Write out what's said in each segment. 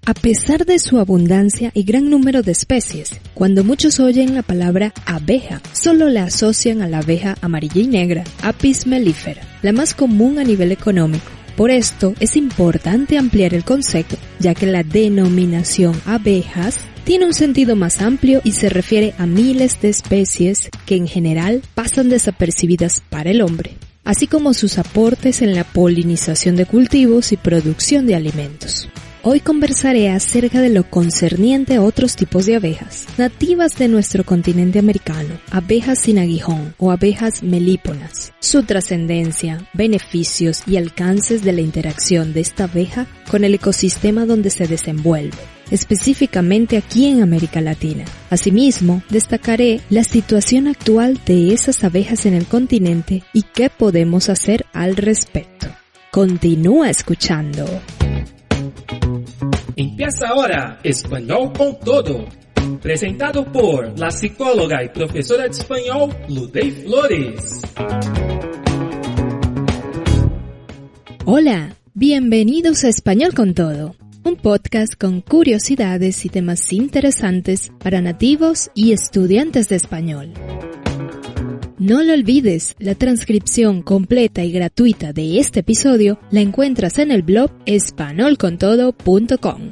A pesar de su abundancia y gran número de especies, cuando muchos oyen la palabra abeja, solo la asocian a la abeja amarilla y negra, Apis mellifera, la más común a nivel económico. Por esto es importante ampliar el concepto, ya que la denominación abejas tiene un sentido más amplio y se refiere a miles de especies que en general pasan desapercibidas para el hombre, así como sus aportes en la polinización de cultivos y producción de alimentos. Hoy conversaré acerca de lo concerniente a otros tipos de abejas, nativas de nuestro continente americano, abejas sin aguijón o abejas melíponas, su trascendencia, beneficios y alcances de la interacción de esta abeja con el ecosistema donde se desenvuelve, específicamente aquí en América Latina. Asimismo, destacaré la situación actual de esas abejas en el continente y qué podemos hacer al respecto. Continúa escuchando. Empieza ahora Español con Todo, presentado por la psicóloga y profesora de español Ludey Flores. Hola, bienvenidos a Español con Todo, un podcast con curiosidades y temas interesantes para nativos y estudiantes de español. No lo olvides, la transcripción completa y gratuita de este episodio la encuentras en el blog espanolcontodo.com.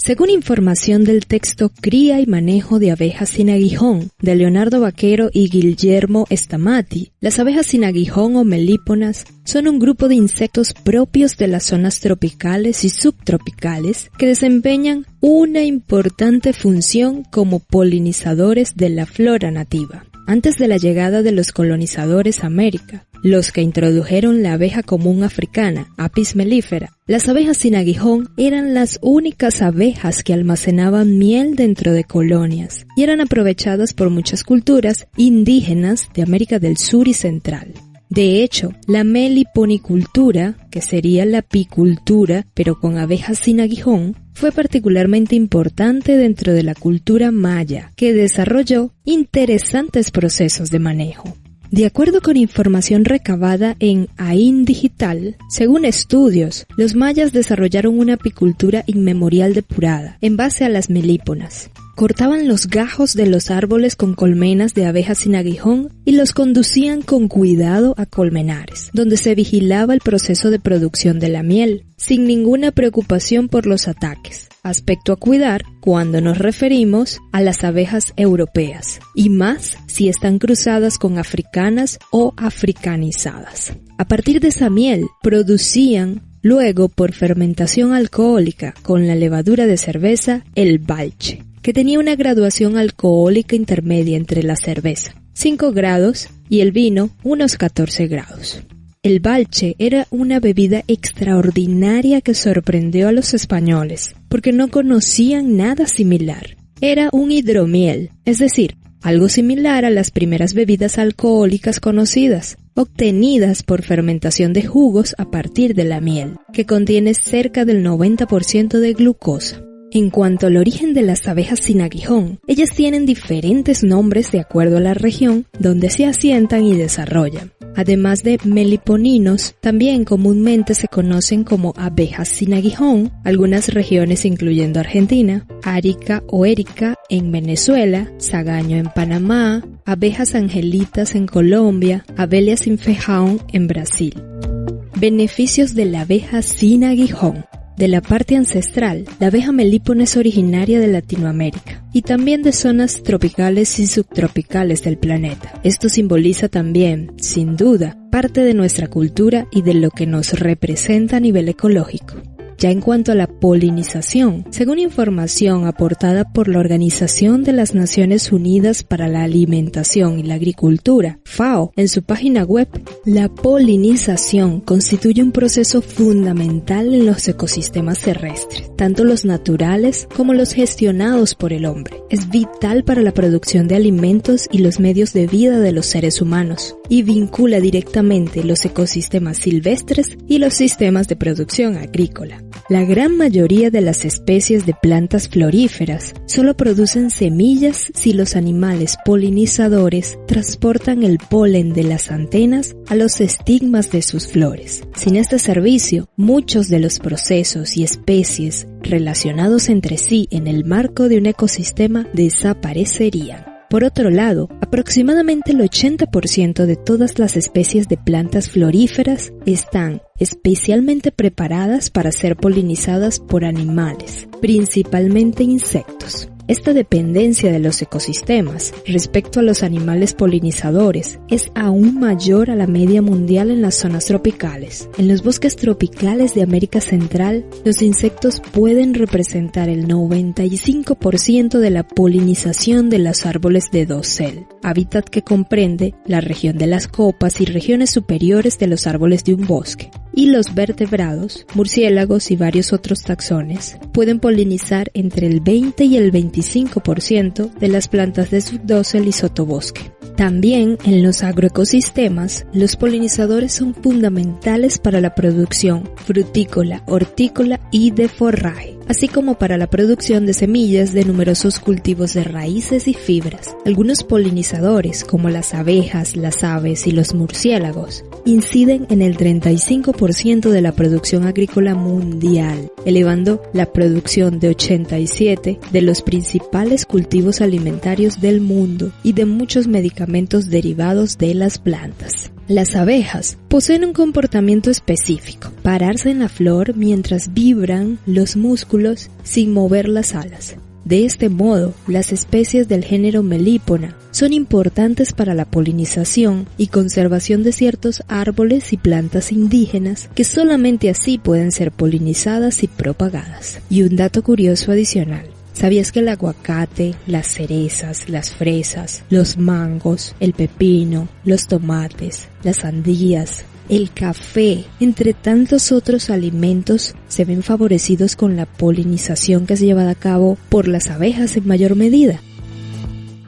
Según información del texto Cría y manejo de abejas sin aguijón, de Leonardo Vaquero y Guillermo Stamati, las abejas sin aguijón o melíponas son un grupo de insectos propios de las zonas tropicales y subtropicales que desempeñan una importante función como polinizadores de la flora nativa. Antes de la llegada de los colonizadores a América, los que introdujeron la abeja común africana, Apis mellifera, las abejas sin aguijón eran las únicas abejas que almacenaban miel dentro de colonias y eran aprovechadas por muchas culturas indígenas de América del Sur y Central. De hecho, la meliponicultura, que sería la apicultura pero con abejas sin aguijón, fue particularmente importante dentro de la cultura maya, que desarrolló interesantes procesos de manejo. De acuerdo con información recabada en AIN Digital, según estudios, los mayas desarrollaron una apicultura inmemorial depurada, en base a las melíponas. Cortaban los gajos de los árboles con colmenas de abejas sin aguijón y los conducían con cuidado a colmenares, donde se vigilaba el proceso de producción de la miel, sin ninguna preocupación por los ataques. Aspecto a cuidar cuando nos referimos a las abejas europeas, y más si están cruzadas con africanas o africanizadas. A partir de esa miel, producían luego por fermentación alcohólica con la levadura de cerveza el balche, que tenía una graduación alcohólica intermedia entre la cerveza, 5 grados, y el vino, unos 14 grados. El balche era una bebida extraordinaria que sorprendió a los españoles, porque no conocían nada similar. Era un hidromiel, es decir, algo similar a las primeras bebidas alcohólicas conocidas, obtenidas por fermentación de jugos a partir de la miel, que contiene cerca del 90% de glucosa. En cuanto al origen de las abejas sin aguijón, ellas tienen diferentes nombres de acuerdo a la región donde se asientan y desarrollan. Además de meliponinos, también comúnmente se conocen como abejas sin aguijón, algunas regiones incluyendo Argentina, Arica o Érica en Venezuela, Zagaño en Panamá, abejas angelitas en Colombia, Abellia sin feijão en Brasil. Beneficios de la abeja sin aguijón. De la parte ancestral, la abeja melípona es originaria de Latinoamérica y también de zonas tropicales y subtropicales del planeta. Esto simboliza también, sin duda, parte de nuestra cultura y de lo que nos representa a nivel ecológico. Ya en cuanto a la polinización, según información aportada por la Organización de las Naciones Unidas para la Alimentación y la Agricultura, FAO, en su página web, la polinización constituye un proceso fundamental en los ecosistemas terrestres, tanto los naturales como los gestionados por el hombre. Es vital para la producción de alimentos y los medios de vida de los seres humanos, y vincula directamente los ecosistemas silvestres y los sistemas de producción agrícola. La gran mayoría de las especies de plantas floríferas solo producen semillas si los animales polinizadores transportan el polen de las antenas a los estigmas de sus flores. Sin este servicio, muchos de los procesos y especies relacionados entre sí en el marco de un ecosistema desaparecerían. Por otro lado, aproximadamente el 80% de todas las especies de plantas floríferas están especialmente preparadas para ser polinizadas por animales, principalmente insectos. Esta dependencia de los ecosistemas respecto a los animales polinizadores es aún mayor a la media mundial en las zonas tropicales. En los bosques tropicales de América Central, los insectos pueden representar el 95% de la polinización de los árboles de dosel, hábitat que comprende la región de las copas y regiones superiores de los árboles de un bosque. Y los vertebrados, murciélagos y varios otros taxones pueden polinizar entre el 20 y el 25% de las plantas de subdosel y sotobosque. También en los agroecosistemas, los polinizadores son fundamentales para la producción frutícola, hortícola y de forraje, así como para la producción de semillas de numerosos cultivos de raíces y fibras. Algunos polinizadores, como las abejas, las aves y los murciélagos, inciden en el 35% de la producción agrícola mundial, elevando la producción de 87 de los principales cultivos alimentarios del mundo y de muchos medicamentos derivados de las plantas. Las abejas poseen un comportamiento específico: pararse en la flor mientras vibran los músculos sin mover las alas. De este modo, las especies del género Melipona son importantes para la polinización y conservación de ciertos árboles y plantas indígenas que solamente así pueden ser polinizadas y propagadas. Y un dato curioso adicional: ¿sabías que el aguacate, las cerezas, las fresas, los mangos, el pepino, los tomates, las sandías, el café, entre tantos otros alimentos, se ven favorecidos con la polinización que es llevada a cabo por las abejas en mayor medida?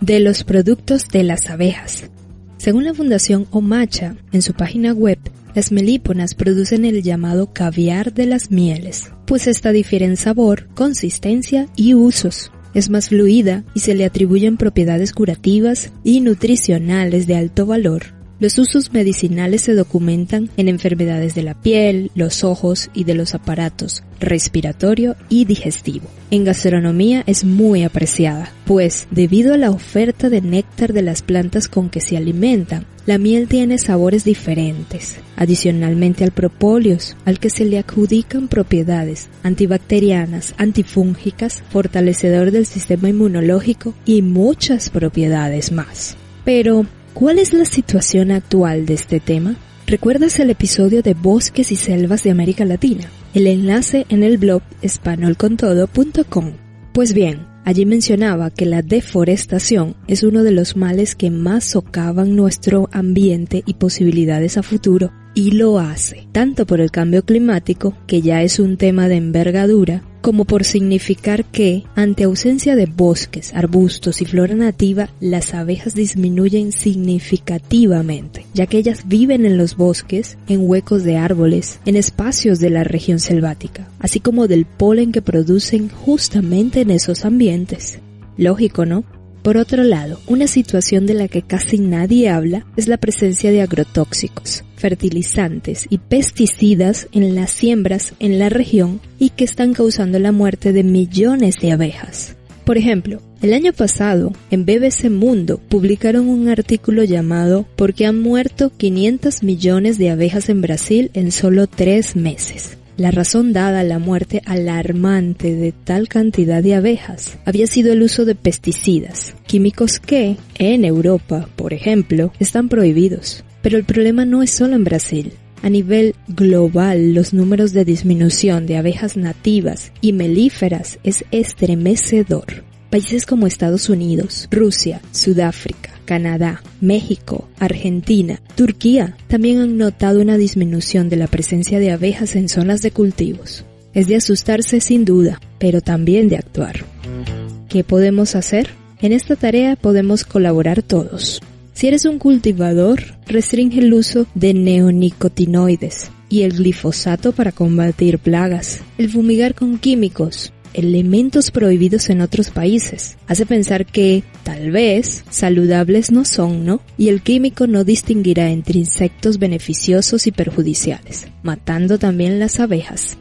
De los productos de las abejas. Según la Fundación Omacha, en su página web, las melíponas producen el llamado caviar de las mieles, pues esta difiere en sabor, consistencia y usos. Es más fluida y se le atribuyen propiedades curativas y nutricionales de alto valor. Los usos medicinales se documentan en enfermedades de la piel, los ojos y de los aparatos respiratorio y digestivo. En gastronomía es muy apreciada, pues debido a la oferta de néctar de las plantas con que se alimentan, la miel tiene sabores diferentes. Adicionalmente al propóleos, al que se le adjudican propiedades antibacterianas, antifúngicas, fortalecedor del sistema inmunológico y muchas propiedades más. Pero, ¿cuál es la situación actual de este tema? ¿Recuerdas el episodio de Bosques y Selvas de América Latina? El enlace en el blog españolcontodo.com. Pues bien, allí mencionaba que la deforestación es uno de los males que más socavan nuestro ambiente y posibilidades a futuro, y lo hace, tanto por el cambio climático, que ya es un tema de envergadura, como por significar que, ante ausencia de bosques, arbustos y flora nativa, las abejas disminuyen significativamente, ya que ellas viven en los bosques, en huecos de árboles, en espacios de la región selvática, así como del polen que producen justamente en esos ambientes. Lógico, ¿no? Por otro lado, una situación de la que casi nadie habla es la presencia de agrotóxicos, fertilizantes y pesticidas en las siembras en la región y que están causando la muerte de millones de abejas. Por ejemplo, el año pasado, en BBC Mundo, publicaron un artículo llamado ¿Por qué han muerto 500 millones de abejas en Brasil en solo 3 meses? La razón dada a la muerte alarmante de tal cantidad de abejas había sido el uso de pesticidas, químicos que, en Europa, por ejemplo, están prohibidos. Pero el problema no es solo en Brasil. A nivel global, los números de disminución de abejas nativas y melíferas es estremecedor. Países como Estados Unidos, Rusia, Sudáfrica, Canadá, México, Argentina, Turquía también han notado una disminución de la presencia de abejas en zonas de cultivos. Es de asustarse sin duda, pero también de actuar. ¿Qué podemos hacer? En esta tarea podemos colaborar todos. Si eres un cultivador, restringe el uso de neonicotinoides. y el glifosato para combatir plagas, el fumigar con químicos, elementos prohibidos en otros países. Hace pensar que, tal vez, saludables no son, ¿no? Y el químico no distinguirá entre insectos beneficiosos y perjudiciales, matando también las abejas.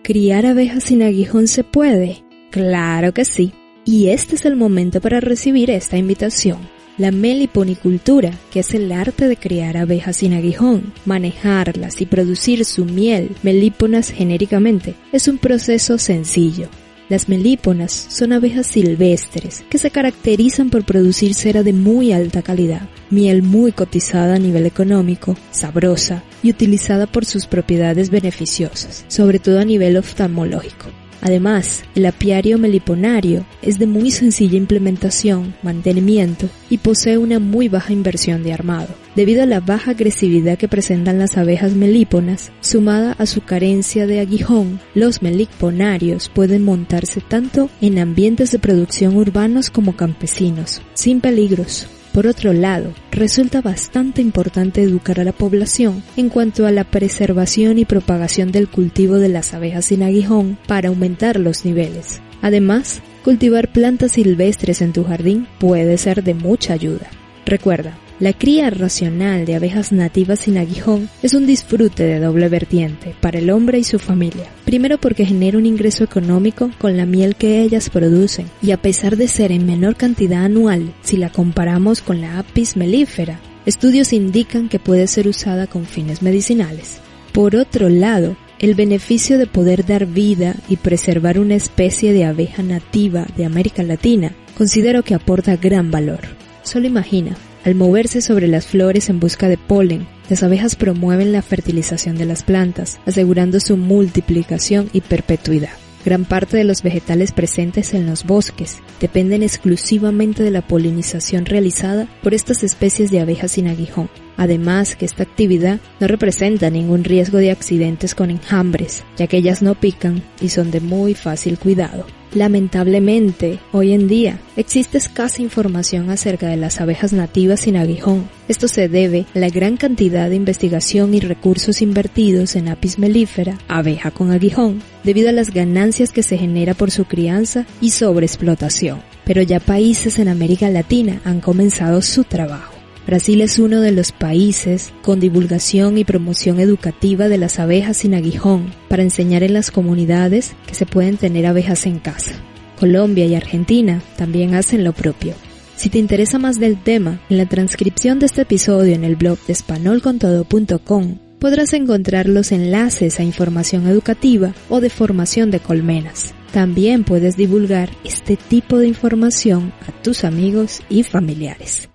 ¿Criar abejas sin aguijón se puede? ¡Claro que sí! Y este es el momento para recibir esta invitación. La meliponicultura, que es el arte de criar abejas sin aguijón, manejarlas y producir su miel, melíponas genéricamente, es un proceso sencillo. Las melíponas son abejas silvestres que se caracterizan por producir cera de muy alta calidad, miel muy cotizada a nivel económico, sabrosa y utilizada por sus propiedades beneficiosas, sobre todo a nivel oftalmológico. Además, el apiario meliponario es de muy sencilla implementación, mantenimiento y posee una muy baja inversión de armado. Debido a la baja agresividad que presentan las abejas melíponas, sumada a su carencia de aguijón, los meliponarios pueden montarse tanto en ambientes de producción urbanos como campesinos, sin peligros. Por otro lado, resulta bastante importante educar a la población en cuanto a la preservación y propagación del cultivo de las abejas sin aguijón para aumentar los niveles. Además, cultivar plantas silvestres en tu jardín puede ser de mucha ayuda. Recuerda, la cría racional de abejas nativas sin aguijón es un disfrute de doble vertiente para el hombre y su familia. Primero porque genera un ingreso económico con la miel que ellas producen, y a pesar de ser en menor cantidad anual si la comparamos con la Apis mellifera, estudios indican que puede ser usada con fines medicinales. Por otro lado, el beneficio de poder dar vida y preservar una especie de abeja nativa de América Latina considero que aporta gran valor. Solo imagina, al moverse sobre las flores en busca de polen, las abejas promueven la fertilización de las plantas, asegurando su multiplicación y perpetuidad. Gran parte de los vegetales presentes en los bosques dependen exclusivamente de la polinización realizada por estas especies de abejas sin aguijón. Además que esta actividad no representa ningún riesgo de accidentes con enjambres, ya que ellas no pican y son de muy fácil cuidado. Lamentablemente, hoy en día, existe escasa información acerca de las abejas nativas sin aguijón. Esto se debe a la gran cantidad de investigación y recursos invertidos en Apis mellifera, abeja con aguijón, debido a las ganancias que se genera por su crianza y sobreexplotación. Pero ya países en América Latina han comenzado su trabajo. Brasil es uno de los países con divulgación y promoción educativa de las abejas sin aguijón para enseñar en las comunidades que se pueden tener abejas en casa. Colombia y Argentina también hacen lo propio. Si te interesa más del tema, en la transcripción de este episodio en el blog de espanolcontodo.com podrás encontrar los enlaces a información educativa o de formación de colmenas. También puedes divulgar este tipo de información a tus amigos y familiares.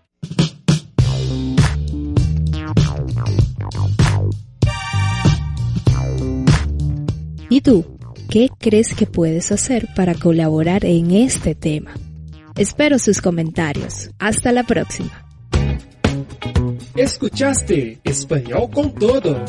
¿Y tú? ¿Qué crees que puedes hacer para colaborar en este tema? Espero sus comentarios. Hasta la próxima. Escuchaste Español con Todo.